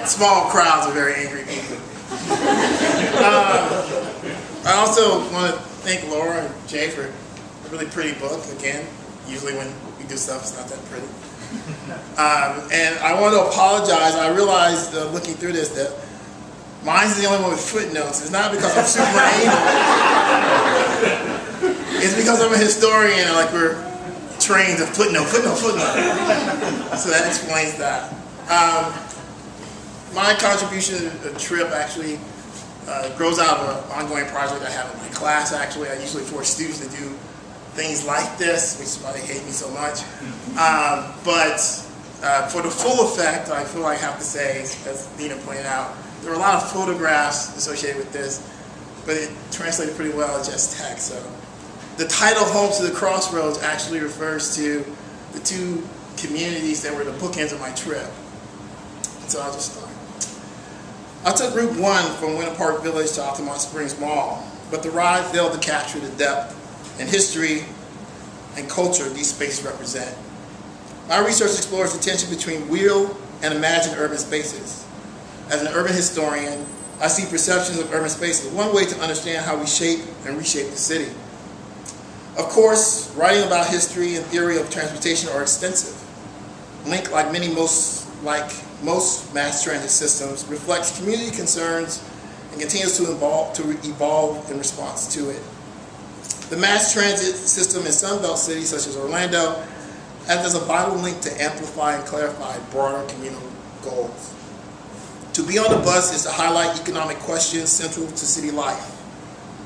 Small crowds are very angry people. I also want to thank Laura and Jay for a really pretty book. Again, usually when we do stuff, it's not that pretty. And I want to apologize. I realized looking through this that mine's the only one with footnotes. It's not because I'm super anal. It's because I'm a historian and like we're trained to footnote. So that explains that. My contribution to the trip actually grows out of an ongoing project I have in my class. Actually, I usually force students to do things like this, which is why they hate me so much. But for the full effect, I feel I have to say, as Dina pointed out, there are a lot of photographs associated with this, but it translated pretty well as just text. So the title "Home to the Crossroads" actually refers to the two communities that were the bookends of my trip. And so I'll just start. I took Route 1 from Winter Park Village to Altamont Springs Mall, but the ride failed to capture the depth and history and culture these spaces represent. My research explores the tension between real and imagined urban spaces. As an urban historian, I see perceptions of urban spaces one way to understand how we shape and reshape the city. Of course, writing about history and theory of transportation are extensive. LINK, like most mass transit systems, reflects community concerns and continues to evolve in response to it. The mass transit system in Sunbelt cities such as Orlando acts as a vital link to amplify and clarify broader communal goals. To be on the bus is to highlight economic questions central to city life.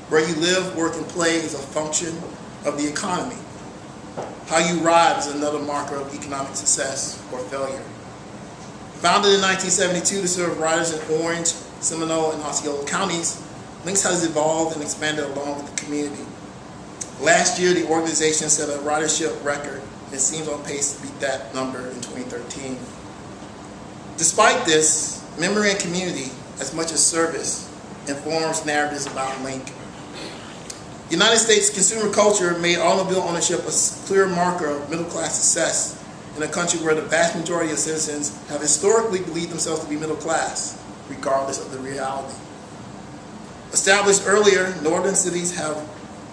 Where you live, work, and play is a function of the economy. How you ride is another marker of economic success or failure. Founded in 1972 to serve riders in Orange, Seminole, and Osceola counties, LINK has evolved and expanded along with the community. Last year, the organization set a ridership record and it seems on pace to beat that number in 2013. Despite this, memory and community, as much as service, informs narratives about LINK. United States consumer culture made automobile ownership a clear marker of middle-class success in a country where the vast majority of citizens have historically believed themselves to be middle class, regardless of the reality. Established earlier, northern cities have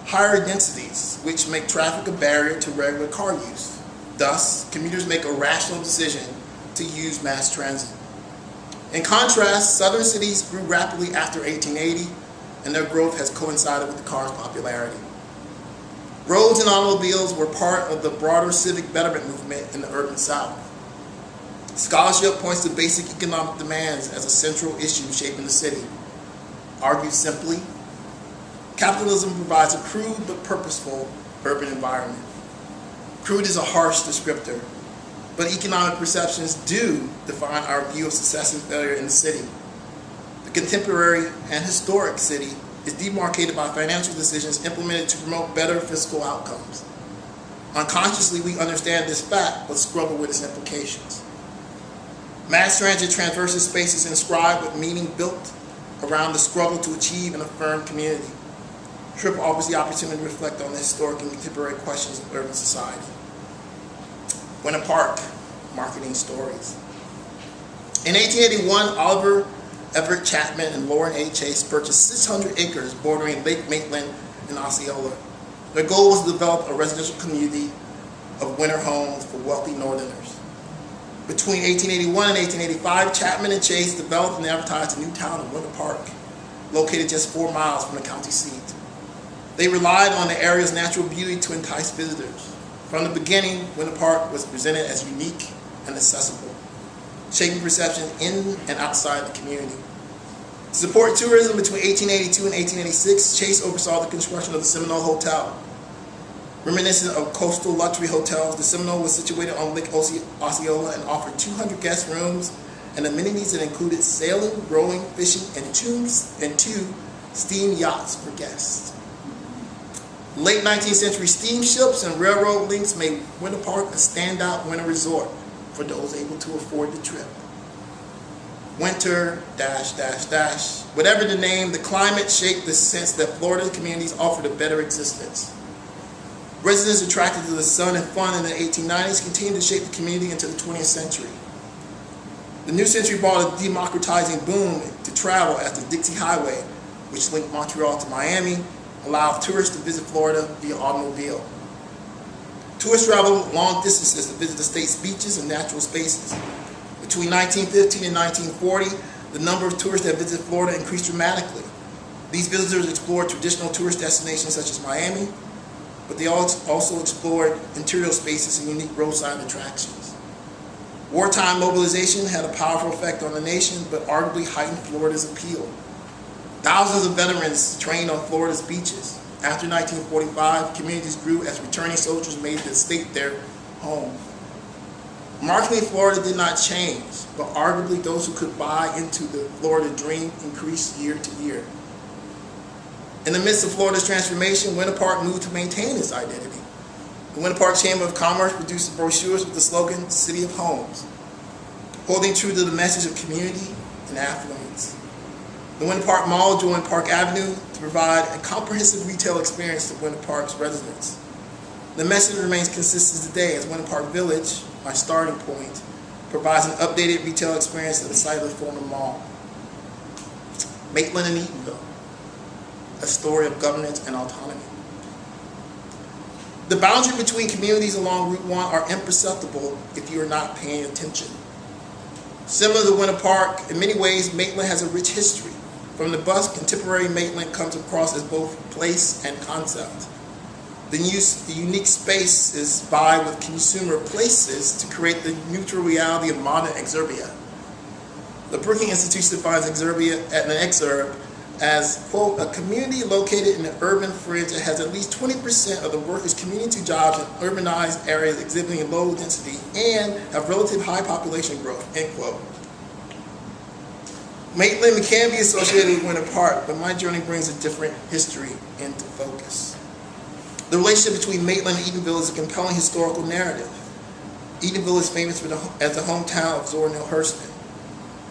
higher densities, which make traffic a barrier to regular car use. Thus, commuters make a rational decision to use mass transit. In contrast, southern cities grew rapidly after 1880, and their growth has coincided with the car's popularity. Roads and automobiles were part of the broader civic betterment movement in the urban South. Scholarship points to basic economic demands as a central issue shaping the city. Argued simply, capitalism provides a crude but purposeful urban environment. Crude is a harsh descriptor, but economic perceptions do define our view of success and failure in the city. The contemporary and historic city is demarcated by financial decisions implemented to promote better fiscal outcomes. Unconsciously, we understand this fact, but struggle with its implications. Mass transit traverses spaces inscribed with meaning built around the struggle to achieve and affirm community. TRIP offers the opportunity to reflect on the historic and contemporary questions of urban society. Winter Park, marketing stories. In 1881, Oliver Everett Chapman and Lauren A. Chase purchased 600 acres bordering Lake Maitland and Osceola. Their goal was to develop a residential community of winter homes for wealthy northerners. Between 1881 and 1885, Chapman and Chase developed and advertised a new town of Winter Park, located just 4 miles from the county seat. They relied on the area's natural beauty to entice visitors. From the beginning, Winter Park was presented as unique and accessible, shaping perception in and outside the community. To support tourism between 1882 and 1886, Chase oversaw the construction of the Seminole Hotel. Reminiscent of coastal luxury hotels, the Seminole was situated on Lake Osceola and offered 200 guest rooms and amenities that included sailing, rowing, fishing, and two steam yachts for guests. Late 19th century steamships and railroad links made Winter Park a standout winter resort for those able to afford the trip. Winter, ... Whatever the name, the climate shaped the sense that Florida communities offered a better existence. Residents attracted to the sun and fun in the 1890s continued to shape the community into the 20th century. The new century brought a democratizing boom to travel as the Dixie Highway, which linked Montreal to Miami, allowed tourists to visit Florida via automobile. Tourists traveled long distances to visit the state's beaches and natural spaces. Between 1915 and 1940, the number of tourists that visited Florida increased dramatically. These visitors explored traditional tourist destinations such as Miami, but they also explored interior spaces and unique roadside attractions. Wartime mobilization had a powerful effect on the nation, but arguably heightened Florida's appeal. Thousands of veterans trained on Florida's beaches. After 1945, communities grew as returning soldiers made the state their home. Marketing Florida did not change, but arguably those who could buy into the Florida dream increased year to year. In the midst of Florida's transformation, Winter Park moved to maintain its identity. The Winter Park Chamber of Commerce produced brochures with the slogan, City of Homes, holding true to the message of community and affluence. The Winter Park Mall joined Park Avenue to provide a comprehensive retail experience to Winter Park's residents. The message remains consistent today as Winter Park Village, my starting point, provides an updated retail experience at the site of the former mall. Maitland and Eatonville, a story of governance and autonomy. The boundary between communities along Route 1 are imperceptible if you are not paying attention. Similar to Winter Park, in many ways, Maitland has a rich history. From the bus, contemporary Maitland comes across as both place and concept. The unique space is vied with consumer places to create the neutral reality of modern exurbia. The Brookings Institution defines exurbia at an exurb as, quote, a community located in the urban fringe that has at least 20% of the workers commuting to jobs in urbanized areas exhibiting low density and have relative high population growth, end quote. Maitland can be associated with Winter Park, but my journey brings a different history into focus. The relationship between Maitland and Eatonville is a compelling historical narrative. Eatonville is famous as the hometown of Zora Neale Hurston.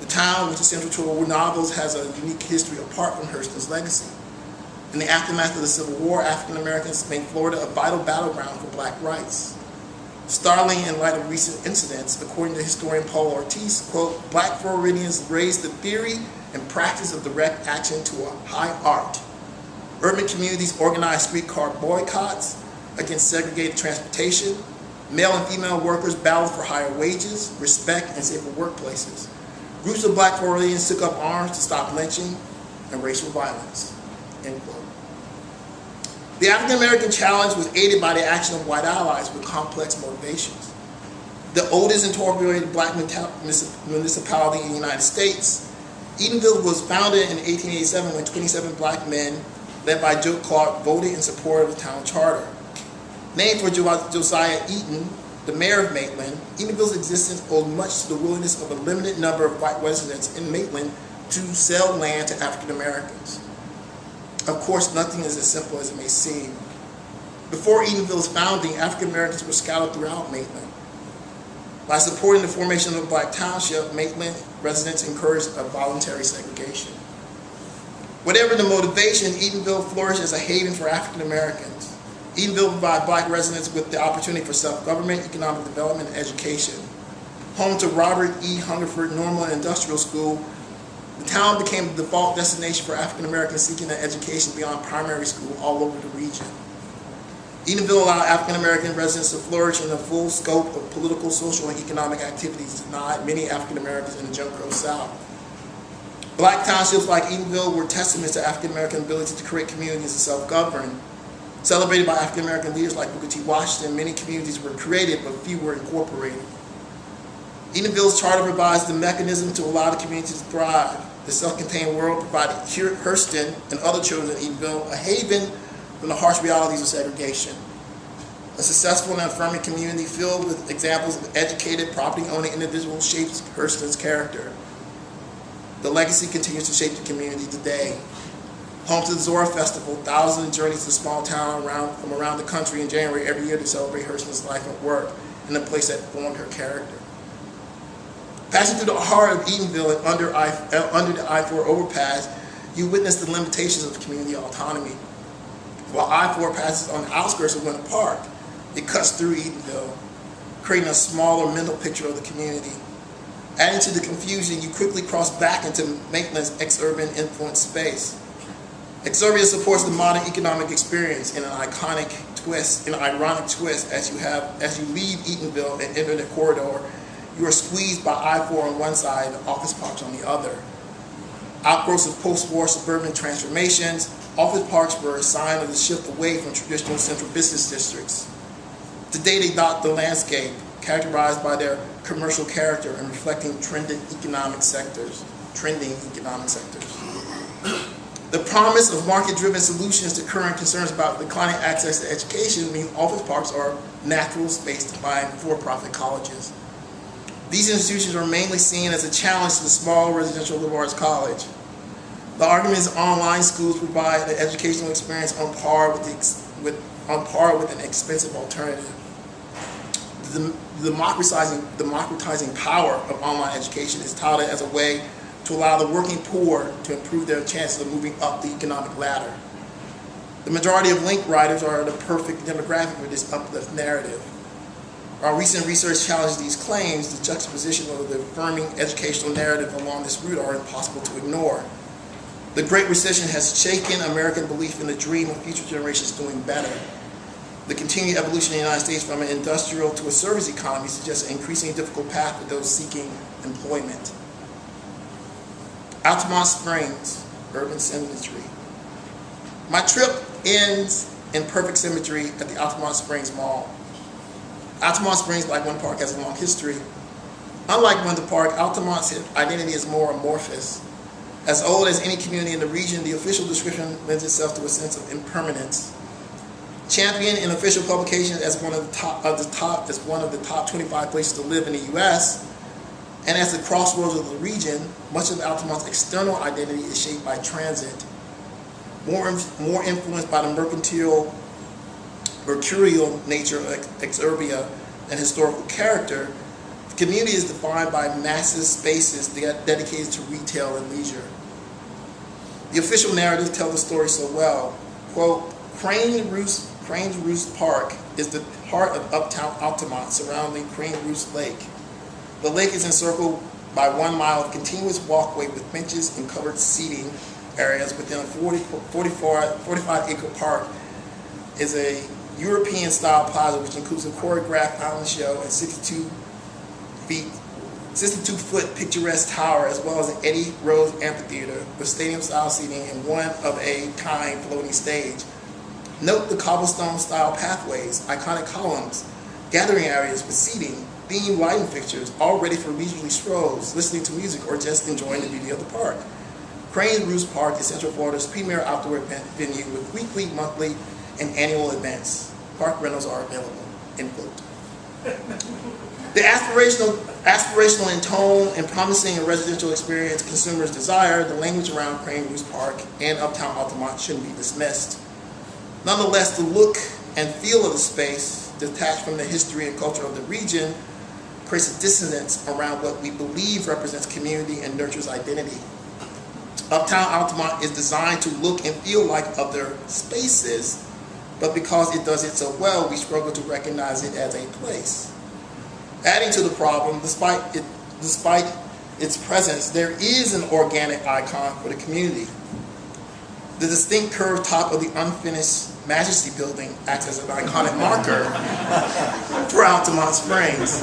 The town, which is central to her novels, has a unique history apart from Hurston's legacy. In the aftermath of the Civil War, African Americans made Florida a vital battleground for black rights. Startling in light of recent incidents, according to historian Paul Ortiz, quote, black Floridians raised the theory and practice of direct action to a high art. Urban communities organized streetcar boycotts against segregated transportation. Male and female workers battled for higher wages, respect, and safer workplaces. Groups of black Floridians took up arms to stop lynching and racial violence, end quote. The African American challenge was aided by the action of white allies with complex motivations. The oldest incorporated black municipality in the United States, Eatonville was founded in 1887 when 27 black men, led by Joe Clark, voted in support of the town charter. Named for Josiah Eaton, the mayor of Maitland, Eatonville's existence owed much to the willingness of a limited number of white residents in Maitland to sell land to African Americans. Of course, nothing is as simple as it may seem. Before Eatonville's founding, African Americans were scattered throughout Maitland. By supporting the formation of a black township, Maitland residents encouraged a voluntary segregation. Whatever the motivation, Eatonville flourished as a haven for African Americans. Eatonville provided black residents with the opportunity for self-government, economic development, and education. Home to Robert E. Hungerford Normal and Industrial School, the town became the default destination for African Americans seeking an education beyond primary school all over the region. Eatonville allowed African American residents to flourish in the full scope of political, social, and economic activities denied many African Americans in the Jim Crow South. Black townships like Eatonville were testaments to African American ability to create communities and self-govern. Celebrated by African American leaders like Booker T. Washington, many communities were created, but few were incorporated. Eatonville's charter provides the mechanism to allow the community to thrive. The self-contained world provided Hurston and other children in Eatonville a haven from the harsh realities of segregation. A successful and affirming community filled with examples of educated, property-owning individuals shapes Hurston's character. The legacy continues to shape the community today. Home to the Zora Festival, thousands journey to the small town from around the country in January every year to celebrate Hurston's life and work in the place that formed her character. Passing through the heart of Eatonville and under the I-4 overpass, you witness the limitations of community autonomy. While I-4 passes on the outskirts of Winter Park, it cuts through Eatonville, creating a smaller mental picture of the community. Adding to the confusion, you quickly cross back into Maitland's ex-urban influence space. Exurbia supports the modern economic experience in an ironic twist as you leave Eatonville and enter the corridor. You are squeezed by I-4 on one side and office parks on the other. Outgrowths of post-war suburban transformations, office parks were a sign of the shift away from traditional central business districts. Today they dot the landscape, characterized by their commercial character and reflecting trending economic sectors. The promise of market-driven solutions to current concerns about declining access to education means office parks are natural space to find for-profit colleges. These institutions are mainly seen as a challenge to the small residential liberal arts college. The argument is online schools provide an educational experience on par with an expensive alternative. The democratizing power of online education is touted as a way to allow the working poor to improve their chances of moving up the economic ladder. The majority of link writers are the perfect demographic for this uplift narrative. Our recent research challenges these claims. The juxtaposition of the affirming educational narrative along this route are impossible to ignore. The Great Recession has shaken American belief in the dream of future generations doing better. The continued evolution in the United States from an industrial to a service economy suggests an increasingly difficult path for those seeking employment. Altamont Springs, urban symmetry. My trip ends in perfect symmetry at the Altamont Springs Mall. Altamont Springs, like Winter Park, has a long history. Unlike Winter Park, Altamont's identity is more amorphous. As old as any community in the region, the official description lends itself to a sense of impermanence. Championed in official publications as one of the top 25 places to live in the U.S., and as the crossroads of the region, much of Altamont's external identity is shaped by transit. More influenced by the mercurial nature of exurbia and historical character, the community is defined by massive spaces dedicated to retail and leisure. The official narrative tells the story so well. Quote, Crane's Roost Park is the heart of uptown Altamont, surrounding Crane Roost Lake. The lake is encircled by 1 mile of continuous walkway with benches and covered seating areas. Within a 45-acre park is a European-style plaza which includes a choreographed island show and 62-foot picturesque tower, as well as an Eddie Rose amphitheater with stadium-style seating and one-of-a-kind floating stage. Note the cobblestone-style pathways, iconic columns, gathering areas with seating, themed lighting fixtures, all ready for leisurely strolls, listening to music, or just enjoying the beauty of the park. Crane's Roost Park is Central Florida's premier outdoor event venue with weekly, monthly, and annual events. Park rentals are available. End quote. The aspirational in tone and promising a residential experience consumers desire, the language around Crane Roost Park and Uptown Altamont shouldn't be dismissed. Nonetheless, the look and feel of the space, detached from the history and culture of the region, creates a dissonance around what we believe represents community and nurtures identity. Uptown Altamont is designed to look and feel like other spaces, but because it does it so well, we struggle to recognize it as a place. Adding to the problem, despite its presence, there is an organic icon for the community. The distinct curved top of the unfinished Majesty building acts as an iconic marker for Altamont Springs.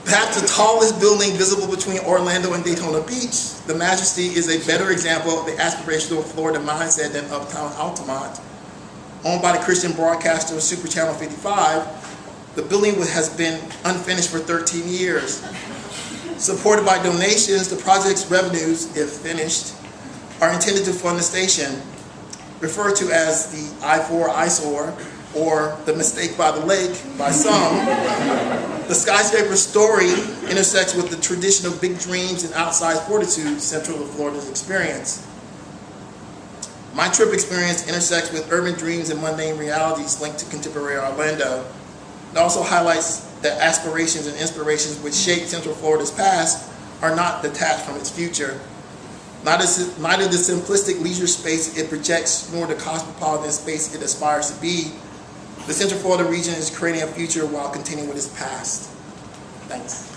Perhaps the tallest building visible between Orlando and Daytona Beach, the Majesty is a better example of the aspirational Florida mindset than Uptown Altamont. Owned by the Christian broadcaster Super Channel 55, the building has been unfinished for 13 years. Supported by donations, the project's revenues, if finished, are intended to fund the station, referred to as the I-4 eyesore, or the mistake by the lake by some. The skyscraper story intersects with the tradition of big dreams and outsized fortitude central to Florida's experience. My trip experience intersects with urban dreams and mundane realities linked to contemporary Orlando. It also highlights that aspirations and inspirations which shape Central Florida's past are not detached from its future. Neither the simplistic leisure space it projects nor the cosmopolitan space it aspires to be. The Central Florida region is creating a future while continuing with its past. Thanks.